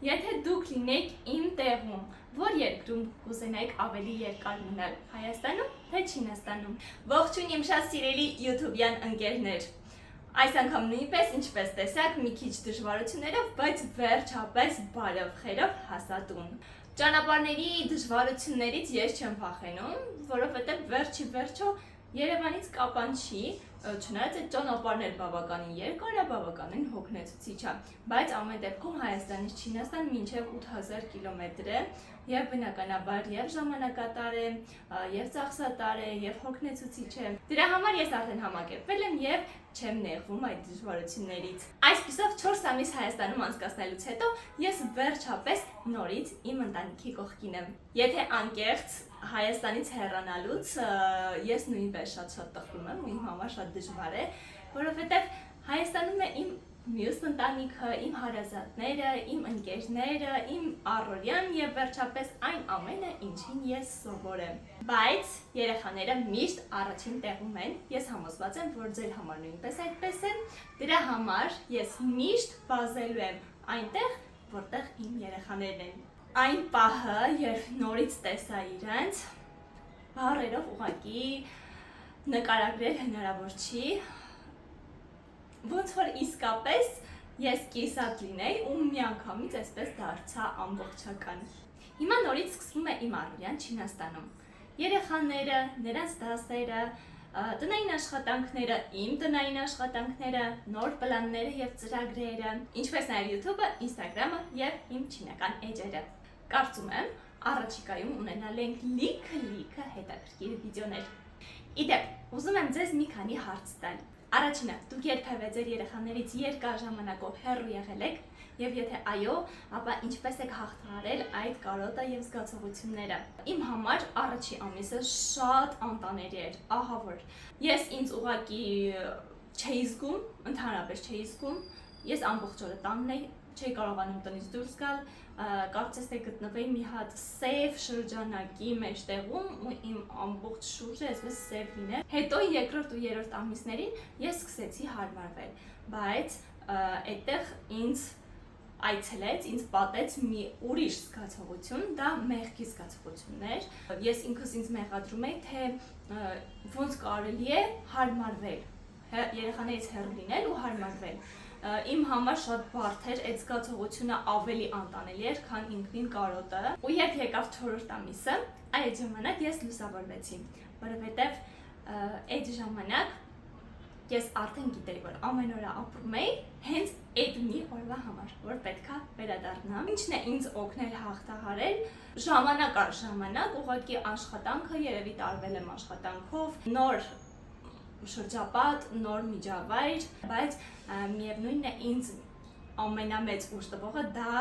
Եթե դուք լինեիք իմ տեղում, որ երկրում կուզենայիք ավելի երկար մնալ, Հայաստանում թե Չինաստանում։ Ողջույն իմ շատ սիրելի YouTube-յան ընկերներ։ Այս անգամ նույնպես ինչպես տեսաք, մի քիչ դժվարություններով, բայց վերջապես բարով խերով հասա տուն։ Ճանապարհների դժվարություններից ես չեմ փախենում, որովհետև վերջի վերջո Երևանից Կապանչի, չնայած այդ ճանապարհն էլ բավականին երկար է, բավականին հոգնեցուցիչ է, բայց ամեն դեպքում Հայաստանից Չինաստան մինչև 8000 կիլոմետր է, եւ բնականաբար եւ ժամանակատար է, եւ ծախսատար է, եւ հոգնեցուցիչ է։ Դրա համար ես արդեն համակերպվել եմ եւ չեմ նեղվում այդ դժվարություններից։ Այսպիսով 4 ամիս Հայաստանում անցկացնելուց հետո ես վերջապես նորից իմ ընտանիքի կողքին եմ։ Եթե անկեղծ Հայաստանից հեռանալուց ես նույնպես շատ տխրում եմ ու իմ համար շատ դժվար է, որովհետև Հայաստանում է իմ մյուս ընտանիքը, իմ հարազատները, իմ ընկերները, իմ առօրյան եւ վերջապես այն ամենը, ինչին ես սովոր եմ։ Բայց երեխաները միշտ առաջին տեղում են։ Ես համոզված եմ, որ ձեր համար նույնպես այդպես է։ Դրա համար ես միշտ վազելու եմ այնտեղ, որտեղ իմ երեխաներն են։ Այն պահը, երբ նորից տեսա իրենց, բառերով ուղղակի նկարագրել հնարավոր չի, ոնց որ իսկապես ես կիսատ լինեի ու միանգամից այսպես դարձա ամբողջական։ Հիմա նորից սկսվում է իմ առօրյան Չինաստանում։ Երեխաները, նրանց դասերը, տնային աշխատանքները, իմ տնային աշխատանքները, նոր պլանները եւ ծրագրերը, ինչպես նաեւ YouTube-ը, Instagram-ը եւ իմ չինական էջերը։ Կարծում եմ, առաջիկայում ունենալ ենք լիքը հետաքրքիր վիդեոներ։ Իդեպ, ուզում եմ ձեզ մի քանի հարց տալ։ Առաջինը, դուք երբևէ ձեր երեխաներից երկար ժամանակով հեռու եղել եք, եւ եթե այո, ապա ինչպես եք հաղթահարել այդ կարոտը եւ զգացողությունները։ Իմ համար առաջի ամիսը շատ անտանելի էր, ահա որ ես ինձ ուղղակի չէի զգում, ընդհանրապես չէի զգում, ես ամբողջ օրը տանն էի, չէի կարողանում տնից դուրս գալ, կարծես թե գտնվեի մի հատ սև շրջանակի մեջտեղում ու իմ ամբողջ շուրջը այսպես սև լիներ։ Հետո երկրորդ ու երրորդ ամիսներին ես սկսեցի հարմարվել, բայց այդտեղ ինձ այցելեց, ինձ պատեց մի ուրիշ զգացողություն, դա մեղքի զգացողությունն էր։ Ես ինքս ինձ մեղադրում էի, թե ոնց կարելի է հարմարվել, երեխաներից հեռու լինել ու հարմարվել։ Իմ համար շատ բարդ էր, այդ զգացողությունը ավելի անտանելի էր, քան ինքնին կարոտը։ Ու երբ եկավ 4-րդ ամիսը, այդ ժամանակ ես լուսավորվեցի, որովհետև այդ ժամանակ ես արդեն գիտեի, որ ամեն օր ապրում էի հենց այդ մի օրվա համար, որ պետքա վերադառնամ։ Ինչն է ինձ օգնել հաղթահարել ժամանակ առ ժամանակ, ուղղակի աշխատանքը երևի տարվել եմ աշխատանքով, նոր շրջապատ, նոր միջավայր, բայց միևնույնն է ինձ ամենամեծ ուժ տվողը դա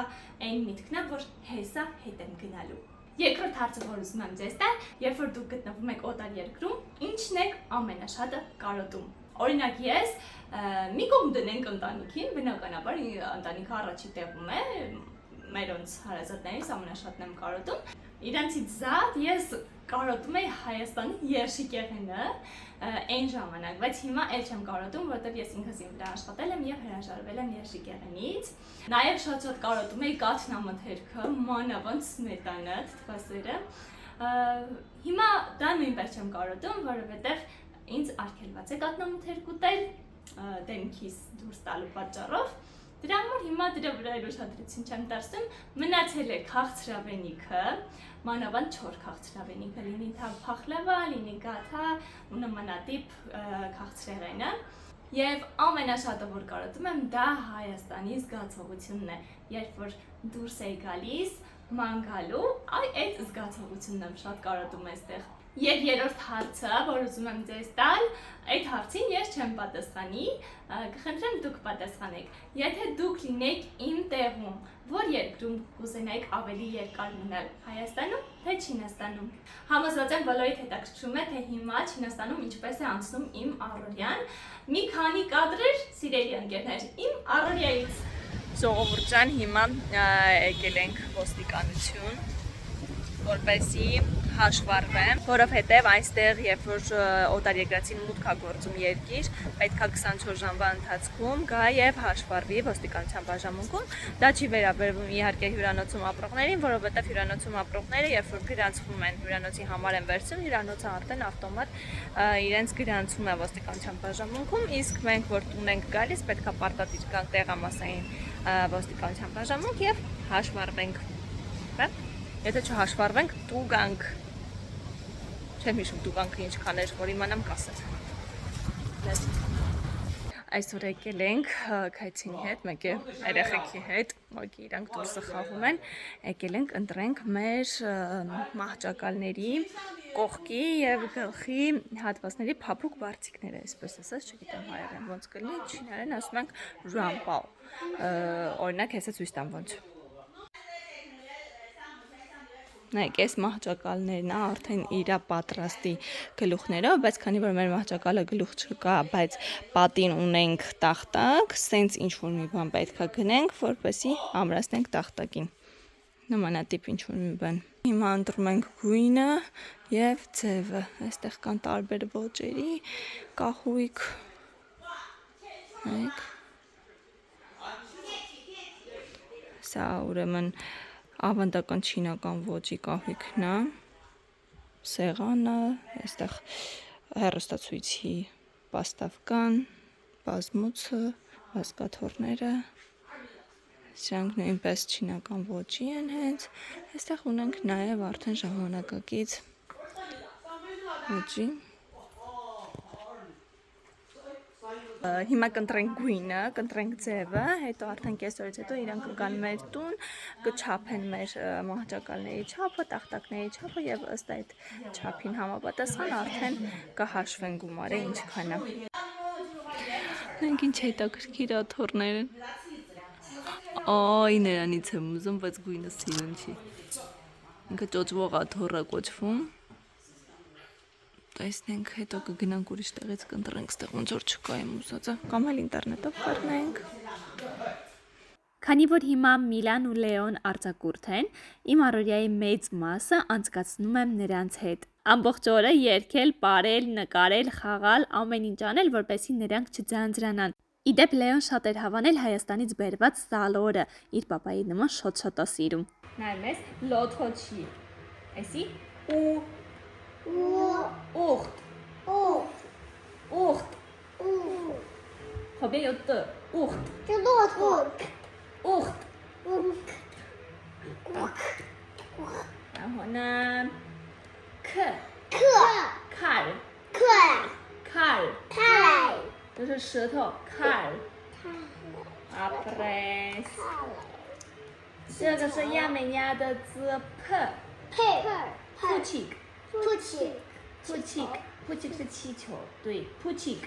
այն միտքն է, որ հեսա հետ եմ գնալու։ Երկրորդ հարցը, որ ուզում եմ ձեզ տալ, երբ որ դուք գտնվում եք օտար երկրում, ինչն եք ամենաշատը կարոտում։ Օրինակ ես մի կողմ դնենք ընտանիքին, բնականաբար ընտանիքը առաջի տեղում է, մերոնց հարազատներից ամենաշատն եմ կարոտում։ Իրանցից զատ ես կարոտում էի Հայաստանի երշիկեղենը այն ժամանակ, բայց հիմա էլ չեմ կարոտում, որովհետև ես ինքս իմ վրա աշխատել եմ եւ հրաժարվել եմ երշիկեղենից։ Նաեւ շատ կարոտում էի կաթնամթերքը, մանավանդ սմետանը, թթվասերը։ Հիմա դա նույնպես չեմ կարոտում, որովհետև ինձ արգելված է կաթնամթերք ուտել դեմքիս դուրս տալու պատճառով։ Դրա համար հիմա դրա վրա ուշադրություն չեմ դարձնում, մնացել է քաղցրավենիքը, մանավանդ չոր քաղցրավենիքը, լինի փախլավա, լինի գաթա ու նմանատիպ քաղցրեղենը։ Եվ ամենաշատը որ կարոտում եմ, դա Հայաստանի զգացողությունն է, երբ որ դուրս էի գալիս, ման գալու, այդ զգացողությունն եմ շատ կարոտում այստեղ։ Եվ երրորդ հարցը, որ ուզում եմ ձեզ տալ, այդ հարցին ես չեմ պատասխանի, կխնդրեմ դուք պատասխանեք։ Եթե դուք լինեիք իմ տեղում, որ երկրում կուզենայիք ավելի երկար մնալ, Հայաստանում թե Չինաստանում։ Համոզված եմ բոլորիդ հետաքրքրում է, թե հիմա Չինաստանում ինչպես է անցնում իմ առօրյան։ Մի քանի կադրեր, սիրելի ընկերներ, իմ առօրյայից։ Ժողովուրդ ջան, հիմա եկել ենք ոստիկանություն։ որպեսզի հաշվառվեմ, որովհետև այստեղ երբ որ օտարերկրացին մուտք է գործում երկիր, պետք է 24 ժամվա ընթացքում գա եւ հաշվառվի ոստիկանության բաժանմունքում։ Դա չի վերաբերվում իհարկե հյուրանոցում ապրողներին, որովհետև հյուրանոցում ապրողները երբ որ գրանցվում են, հյուրանոցի համար են վերցնում, հյուրանոցը արդեն ավտոմատ իրենց գրանցում է ոստիկանության բաժանմունքում, իսկ մենք որ տուն ենք գալիս, պետք է պարտադիր գանք տեղամասային ոստիկանության բաժանմունք եւ հաշվառվենք։ Եթե չհաշվառվենք, տուգանք։ Չեմ հիշում տուգանքը ինչքան էր, որ իմանամ կասեմ։ Այսօր եկել ենք քայցինի հետ, մեկ է երեխեքի հետ, ուղղակի իրանք դուրսը խաղում են, եկել ենք ընտրենք մեր մահճակալների կողքի եւ գլխի հատվածների փափուկ բարձիկները, այսպես ասած, չգիտեմ հայերեն ոնց կլինի, չիներեն ասում ենք ռամպալ։ Օրինակ հեսա ցույց տամ ոնց։ Նայեք, այս մահճակալներն է արդեն իրա պատրաստի գլուխներով, բայց քանի որ մեր մահճակալը գլուխ չկա, բայց պատին ունենք տախտակ, սենց ինչ-որ մի բան պետք է գնենք, որպեսզի ամրացնենք տախտակին։ Նմանատիպ ինչ-որ մի բան։ Հիմա ընտրում ենք գույնը եւ ձևը։ Այստեղ կան տարբեր ոճերի, կահույք։ Նայեք։ Սա ուրեմն ավանդական չինական ոճի կահույքն է, սեղանը, այստեղ հեռուստացույցի պաստավկան, բազմոցը, բազկաթոռները, սրանք նույնպես չինական ոճի են հենց, այստեղ ունենք նաև արդեն ժամանակակից ոճի։ Հիմա կընտրենք գույնը, կընտրենք ձևը, հետո արդեն կեսօրից հետո իրանք կգան մեր տուն, կչափեն մեր մահճակալների չափը, տախտակների չափը եւ ըստ այդ չափին համապատասխան արդեն կհաշվեն գումարը ինչքան է։ Մենք ինչ հետաքրքիր աթոռներ են։ Այ նրանից եմ ուզում, բայց գույնը սիրուն չի։ Ինքը ճոճվող աթոռ է կոչվում։ Տեսնենք, հետո կգնանք ուրիշ տեղից կընտրենք, ստեղ ոնց որ չկա իմ ուզածը, կամ էլ ինտերնետով կառնենք։ Քանի որ հիմա Միլան ու Լեոն արձակուրդ են, իմ առօրյայի մեծ մասը անցկացնում եմ նրանց հետ։ Ամբողջ օրը երգել, պարել, նկարել, խաղալ, ամեն ինչ անել, որպեսզի նրանք չձանձրանան։ Իդեպ Լեոն շատ էր հավանել Հայաստանից բերված սալորը, իր պապայի նման շոտ-շոտ է սիրում։ Նայ մեզ լոթոչի։ Էսի ու Ուխտ, ուխտ, խոբե յոտը, ուխտ, ուխտ, Ahona K 칼这是石头칼 Apres这个是亚美尼亚的字Puchik Puchik是气球对Puchik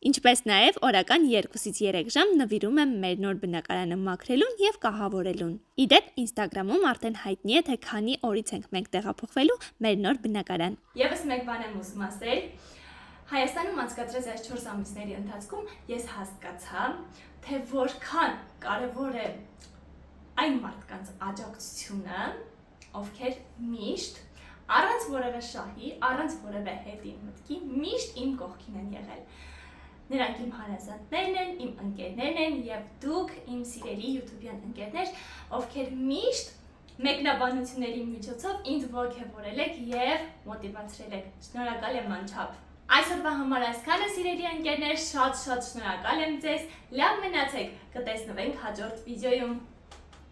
Ինչպես նաև օրական 2-ից 3 ժամ նվիրում եմ մեր նոր բնակարանը մաքրելուն եւ կահավորելուն։ Իդեպ Instagram-ում արդեն հայտնի է թե քանի օրից ենք մենք տեղափոխվելու մեր նոր բնակարան։ Եվս մեկ բան եմ ուզում ասել։ Հայաստանում անցկացրած այս 4 ամիսների ընթացքում ես հասկացա, թե որքան կարևոր է այն մարդկանց աջակցությունը, ովքեր միշտ առանց որևէ շահի, առանց որևէ հետին մտքի միշտ իմ կողքին են եղել։ Նրանք իմ հարազատներն են, իմ ընկերներն են եւ դուք իմ սիրելի YouTube-յան ընկերներ, ովքեր միշտ մեկնաբանությունների միջոցով ինձ ողջևորել եք եւ մոտիվացրել եք։ Շնորհակալ եմ անչափ։ Այսօրվա համար այսքանը սիրելի ընկերներ, շատ շնորհակալ եմ ձեզ։ Լավ մնացեք։ Կտեսնվենք հաջորդ վիդեոյում։